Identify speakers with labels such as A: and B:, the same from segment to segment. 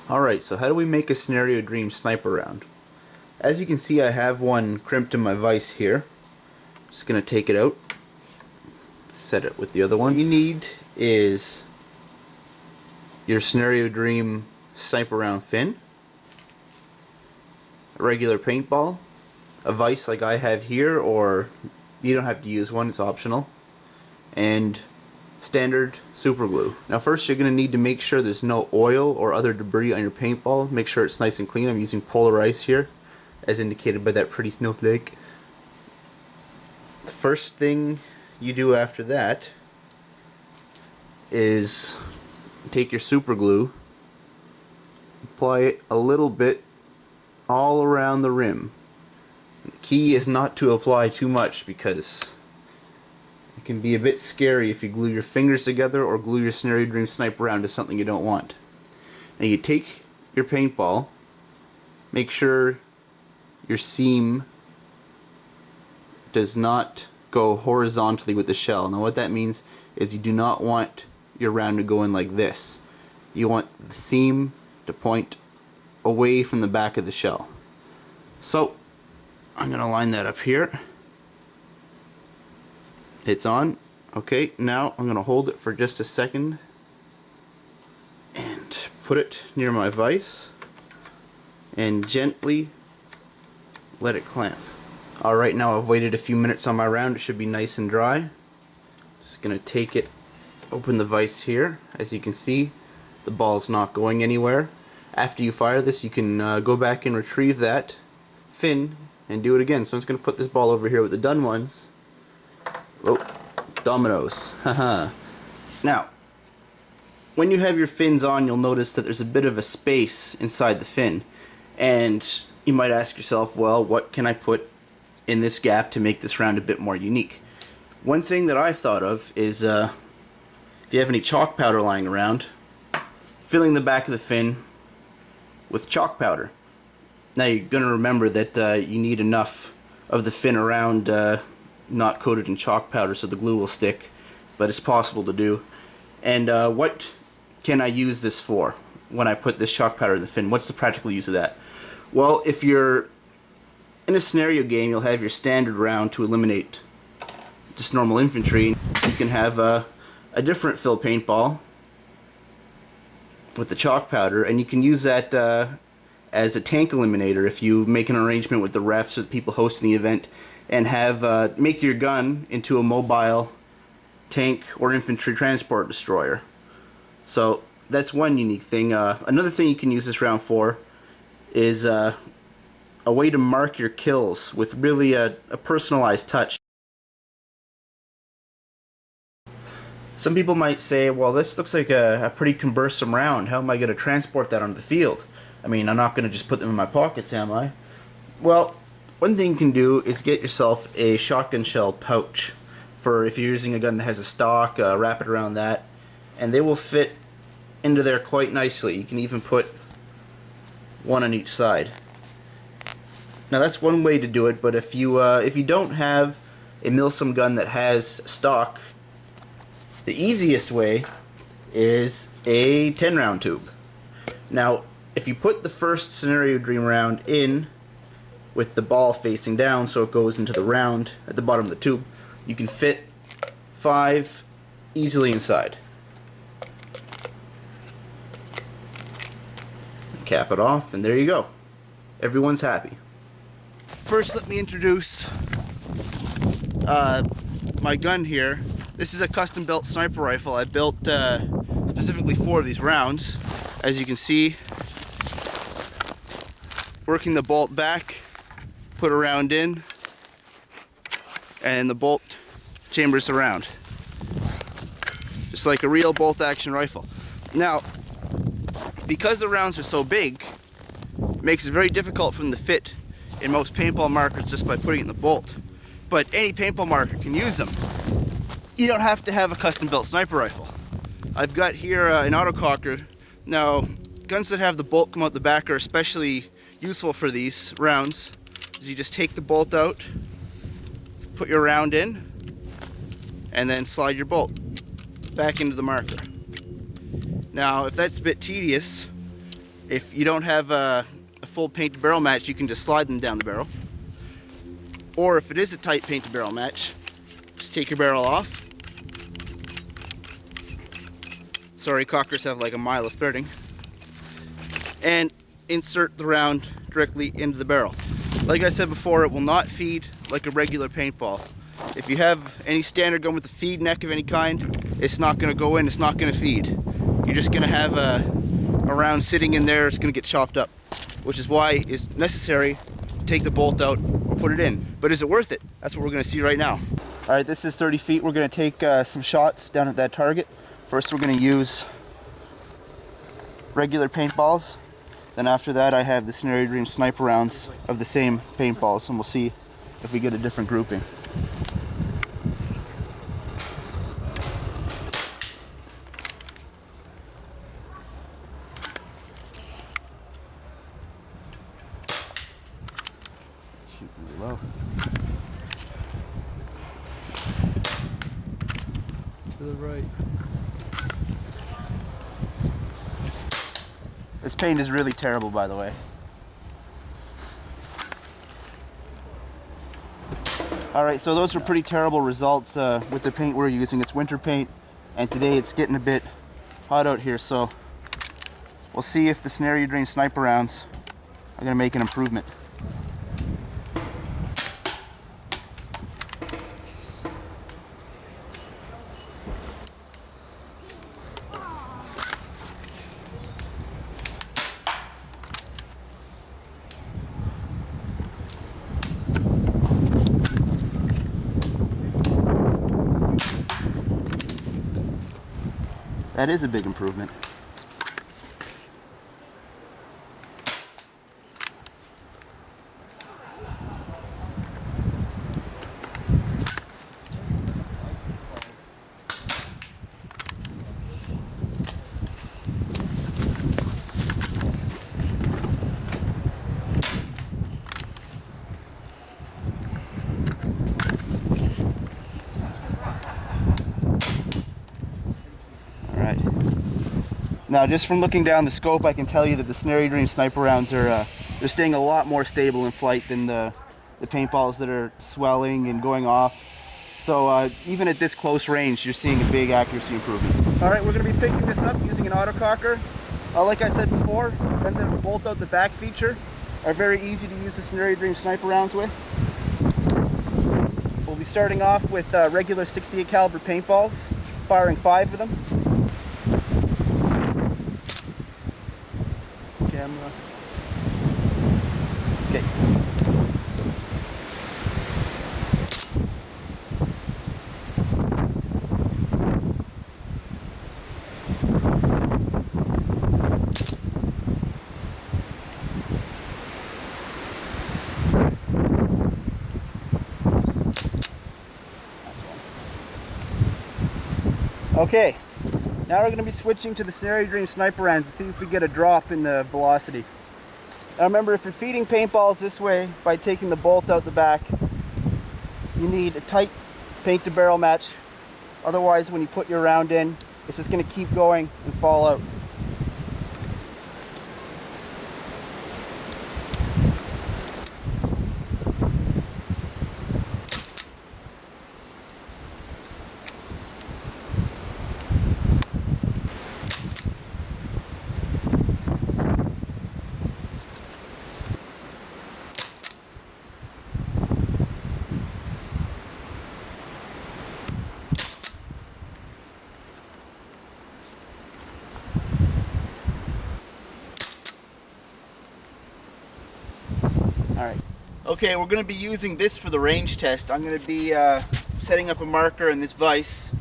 A: Alright, so how do we make a scenario dream sniper round? As you can see, I have one crimped in my vise here. Just going to take it out, set it with the other ones. What you need is your scenario dream sniper round fin, a regular paintball, a vise like I have here, or you don't have to use one, it's optional, and standard super glue. Now first you're going to need to make sure there's no oil or other debris on your paintball. Make sure it's nice and clean. I'm using polar ice here, as indicated by that pretty snowflake. The first thing you do after that is take your super glue, apply it a little bit all around the rim. The key is not to apply too much, because it can be a bit scary if you glue your fingers together or glue your scenario dream sniper round to something you don't want. Now you take your paintball, make sure your seam does not go horizontally with the shell. Now what that means is you do not want your round to go in like this. You want the seam to point away from the back of the shell. So I'm going to line that up here. It's on. Okay, now I'm going to hold it for just a second and put it near my vise and gently let it clamp. Alright, now I've waited a few minutes on my round. It should be nice and dry. Just going to take it, open the vise here. As you can see, the ball's not going anywhere. After you fire this, you can go back and retrieve that fin and do it again. So I'm just going to put this ball over here with the done ones. Oh, dominoes. Haha. Now, when you have your fins on, you'll notice that there's a bit of a space inside the fin. And you might ask yourself, well, what can I put in this gap to make this round a bit more unique? One thing that I've thought of is, if you have any chalk powder lying around, filling the back of the fin with chalk powder. Now you're going to remember that you need enough of the fin around not coated in chalk powder so the glue will stick, but it's possible to do. And what can I use this for when I put this chalk powder in the fin? What's the practical use of that? Well, if you're in a scenario game, you'll have your standard round to eliminate just normal infantry. You can have a different fill paintball with the chalk powder, and you can use that as a tank eliminator if you make an arrangement with the refs or the people hosting the event, and have make your gun into a mobile tank or infantry transport destroyer. So that's one unique thing. Another thing you can use this round for is a way to mark your kills with really a personalized touch. Some people might say, well, this looks like a pretty cumbersome round. How am I going to transport that onto the field? I mean, I'm not going to just put them in my pockets, am I? Well, one thing you can do is get yourself a shotgun shell pouch. For if you're using a gun that has a stock, wrap it around that, and they will fit into there quite nicely. You can even put one on each side. Now that's one way to do it, but if you don't have a Milsim gun that has stock, the easiest way is a 10-round tube. Now, if you put the first scenario dream round in with the ball facing down so it goes into the round at the bottom of the tube, you can fit 5 easily inside. Cap it off, and there you go. Everyone's happy. First, let me introduce my gun here. This is a custom-built sniper rifle I built specifically for these rounds. As you can see, working the bolt back, put a round in, and the bolt chambers around. Just like a real bolt-action rifle. Now, because the rounds are so big, it makes it very difficult for them to fit in most paintball markers just by putting it in the bolt. But any paintball marker can use them. You don't have to have a custom-built sniper rifle. I've got here an autococker. Now, guns that have the bolt come out the back are especially useful for these rounds. You just take the bolt out, put your round in, and then slide your bolt back into the marker. Now, if that's a bit tedious, If you don't have a full paint to barrel match, you can just slide them down the barrel. Or if it is a tight paint to barrel match, just take your barrel off. Sorry, cockers have like a mile of threading. And insert the round directly into the barrel. Like I said before, it will not feed like a regular paintball. If you have any standard gun with a feed neck of any kind, it's not going to go in, it's not going to feed. You're just going to have a round sitting in there, it's going to get chopped up. Which is why it's necessary to take the bolt out or put it in. But is it worth it? That's what we're going to see right now. Alright, this is 30 feet. We're going to take some shots down at that target. First we're going to use regular paintballs. Then after that I have the Scenario Dream sniper rounds of the same paintballs, and we'll see if we get a different grouping. Shoot really low. To the right. This paint is really terrible, by the way. Alright, so those are pretty terrible results with the paint we're using. It's winter paint, and today it's getting a bit hot out here, so we'll see if the Scenario Dream sniper rounds are going to make an improvement. That is a big improvement. Now, just from looking down the scope, I can tell you that the Scenario Dream sniper rounds are they're staying a lot more stable in flight than the paintballs that are swelling and going off. So even at this close range, you're seeing a big accuracy improvement. All right, we're going to be picking this up using an autococker. Like I said before, guns that have a bolt out the back feature are very easy to use the Scenario Dream sniper rounds with. We'll be starting off with regular 68 caliber paintballs, firing 5 of them. Camera. Okay. Okay, now we're going to be switching to the Scenario Dream sniper rounds to see if we get a drop in the velocity. Now remember, if you're feeding paintballs this way by taking the bolt out the back, you need a tight paint to barrel match. Otherwise, when you put your round in, it's just going to keep going and fall out. Alright. Okay, we're going to be using this for the range test. I'm going to be setting up a marker in this vise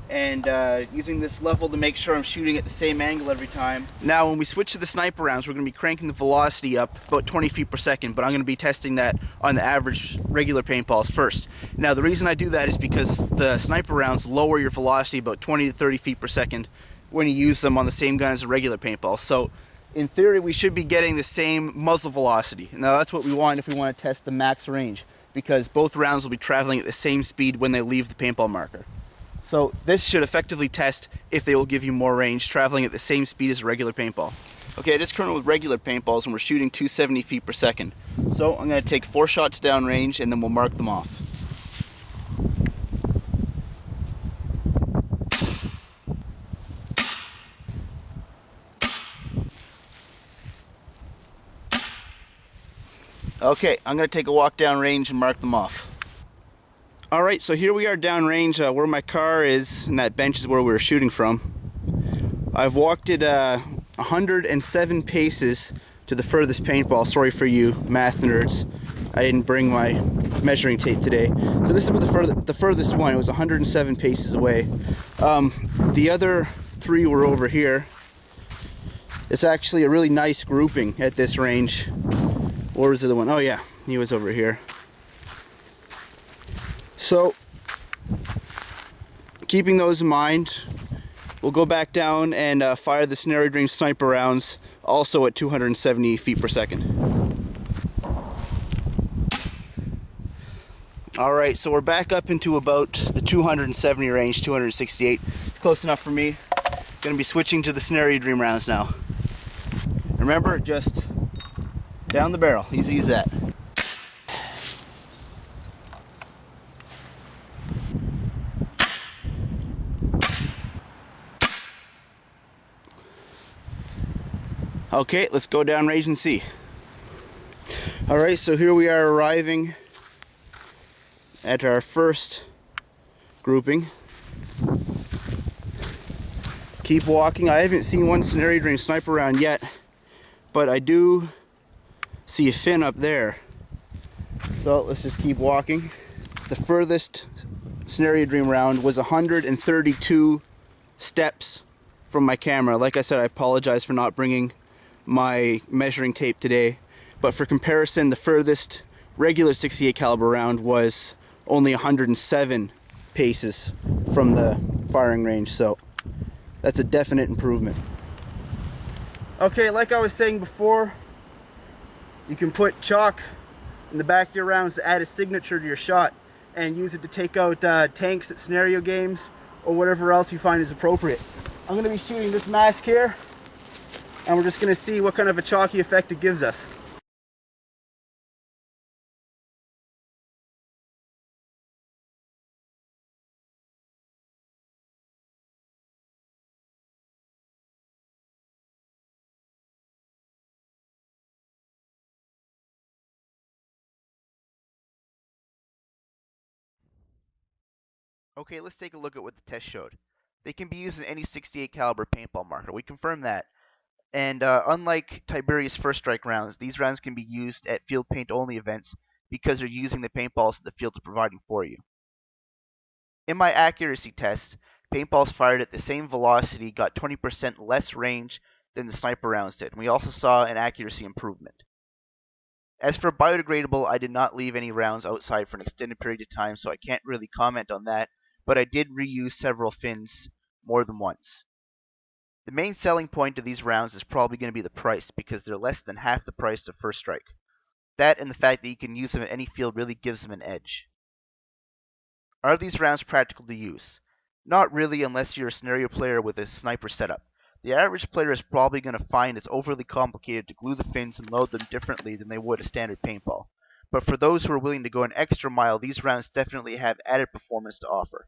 A: and using this level to make sure I'm shooting at the same angle every time. Now when we switch to the sniper rounds, we're going to be cranking the velocity up about 20 feet per second, but I'm going to be testing that on the average regular paintballs first. Now the reason I do that is because the sniper rounds lower your velocity about 20 to 30 feet per second when you use them on the same gun as a regular paintball. So in theory, we should be getting the same muzzle velocity. Now that's what we want if we want to test the max range, because both rounds will be traveling at the same speed when they leave the paintball marker. So this should effectively test if they will give you more range traveling at the same speed as a regular paintball. Okay, I just currently with regular paintballs and we're shooting 270 feet per second. So I'm going to take 4 shots downrange and then we'll mark them off. Okay, I'm going to take a walk downrange and mark them off. Alright, so here we are downrange where my car is, and that bench is where we were shooting from. I've walked it 107 paces to the furthest paintball. Sorry for you math nerds, I didn't bring my measuring tape today. So this is the furthest one. It was 107 paces away. The other 3 were over here. It's actually a really nice grouping at this range. Where was the other one? Oh yeah, he was over here. So, keeping those in mind, we'll go back down and fire the Snare Dream sniper rounds, also at 270 feet per second. Alright, so we're back up into about the 270 range, 268. It's close enough for me. Gonna be switching to the Snare Dream rounds now. Remember, just down the barrel, easy as that. Okay, let's go downrange and see. Alright, so here we are arriving at our first grouping. Keep walking. I haven't seen one Snare Dream sniper round yet, but I do see a fin up there. So let's just keep walking. The furthest Snare Dream round was 132 steps from my camera. Like I said, I apologize for not bringing my measuring tape today, but for comparison, the furthest regular 68 caliber round was only 107 paces from the firing range, so that's a definite improvement. Okay, like I was saying before, you can put chalk in the back of your rounds to add a signature to your shot and use it to take out tanks at scenario games or whatever else you find is appropriate. I'm going to be shooting this mask here, and we're just going to see what kind of a chalky effect it gives us. Okay, let's take a look at what the test showed. They can be used in any 68 caliber paintball marker. We confirmed that. And unlike Tiberius first strike rounds, these rounds can be used at field paint only events because they're using the paintballs that the field is providing for you. In my accuracy test, paintballs fired at the same velocity got 20% less range than the sniper rounds did, and we also saw an accuracy improvement. As for biodegradable, I did not leave any rounds outside for an extended period of time, so I can't really comment on that, but I did reuse several fins more than once. The main selling point of these rounds is probably going to be the price, because they're less than half the price of First Strike. That and the fact that you can use them at any field really gives them an edge. Are these rounds practical to use? Not really, unless you're a scenario player with a sniper setup. The average player is probably going to find it's overly complicated to glue the fins and load them differently than they would a standard paintball. But for those who are willing to go an extra mile, these rounds definitely have added performance to offer.